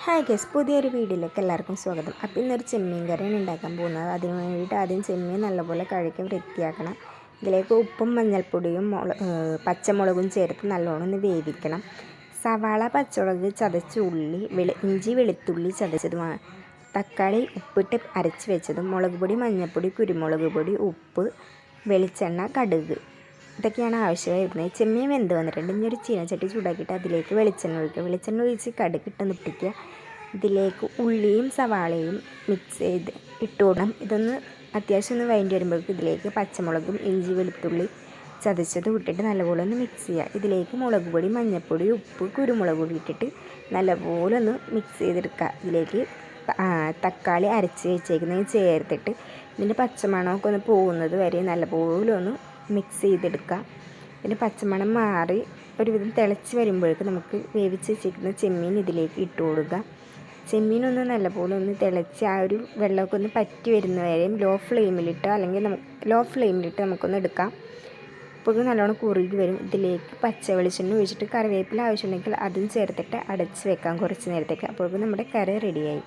Hi guess, പുതിയൊരു വീഡിയോയിലേക്ക് എല്ലാവർക്കും സ്വാഗതം. അപ്പോൾ ഇന്നൊരു ചെമ്മീൻ കറിയാണ് ഉണ്ടാക്കാൻ പോകുന്നത്. അതിന് വേണ്ടിയിട്ട് ആദ്യം ചെമ്മീൻ നല്ലപോലെ കഴുകി വൃത്തിയാക്കണം. ഇതിലേക്ക് ഉപ്പും മഞ്ഞൾപ്പൊടിയും പച്ചമുളകും ചേർത്ത് നല്ലോണം ഒന്ന് വേവിക്കണം. സവാള, പച്ചമുളക് ചതച്ച ഉള്ളി, ഇഞ്ചി വെളുത്തുള്ളി ചതച്ചതുമാണ്, തക്കാളി ഉപ്പിട്ട് അരച്ച് വെച്ചതും, മുളക് പൊടി, മഞ്ഞൾപ്പൊടി, കുരുമുളക് പൊടി, ഉപ്പ്, വെളിച്ചെണ്ണ, കടുക്, ഇതൊക്കെയാണ് ആവശ്യമായി വരുന്നത്. ചെമ്മീൻ വെന്ത് വന്നിട്ടുണ്ട്. ഇനി ഒരു ചീനച്ചട്ടി ചൂടാക്കിയിട്ട് അതിലേക്ക് വെളിച്ചെണ്ണ ഒഴിക്കുക. വെളിച്ചെണ്ണ ഒഴിച്ച് കടുകിട്ട് നിപ്പിക്കുക. ഇതിലേക്ക് ഉള്ളിയും സവാളയും മിക്സ് ചെയ്ത് ഇട്ട് കൊടുക്കണം. ഇതൊന്ന് അത്യാവശ്യം ഒന്ന് വഴണ്ടി വരുമ്പോഴേക്കും ഇതിലേക്ക് പച്ചമുളകും ഇഞ്ചി വെളുത്തുള്ളി ചതച്ചതും ഇട്ടിട്ട് നല്ലപോലെ ഒന്ന് മിക്സ് ചെയ്യുക. ഇതിലേക്ക് മുളക് പൊടി, മഞ്ഞൾപ്പൊടി, ഉപ്പ്, കുരുമുളക് പൊടി ഇട്ടിട്ട് നല്ലപോലെ ഒന്ന് മിക്സ് ചെയ്തെടുക്കുക. ഇതിലേക്ക് തക്കാളി അരച്ച് വെച്ചേക്കുന്നത് ചേർത്തിട്ട് ഇതിൻ്റെ പച്ചമണമൊക്കെ ഒന്ന് പോകുന്നത് വരെ നല്ലപോലെ ഒന്ന് മിക്സ് ചെയ്തെടുക്കുക. പിന്നെ പച്ചമണം മാറി ഒരുവിധം തിളച്ച് വരുമ്പോഴേക്ക് നമുക്ക് വേവിച്ച് വെച്ചിരിക്കുന്ന ചെമ്മീൻ ഇതിലേക്ക് ഇട്ട് കൊടുക്കുക. ചെമ്മീനൊന്ന് നല്ലപോലെ ഒന്ന് തിളച്ച് ആ ഒരു വെള്ളമൊക്കെ ഒന്ന് പറ്റി വരുന്നവരെയും ലോ ഫ്ലെയിമിലിട്ട് നമുക്കൊന്ന് എടുക്കാം. ഇപ്പോൾ നല്ലോണം കുറുകി വരും. ഇതിലേക്ക് പച്ച വെളിച്ചെണ്ണ ഒഴിച്ചിട്ട് കറിവേപ്പില ആവശ്യമുണ്ടെങ്കിൽ അതും ചേർത്തിട്ട് അടച്ച് വെക്കാം കുറച്ച് നേരത്തേക്ക്. അപ്പോഴേക്കും നമ്മുടെ കറി റെഡിയായി.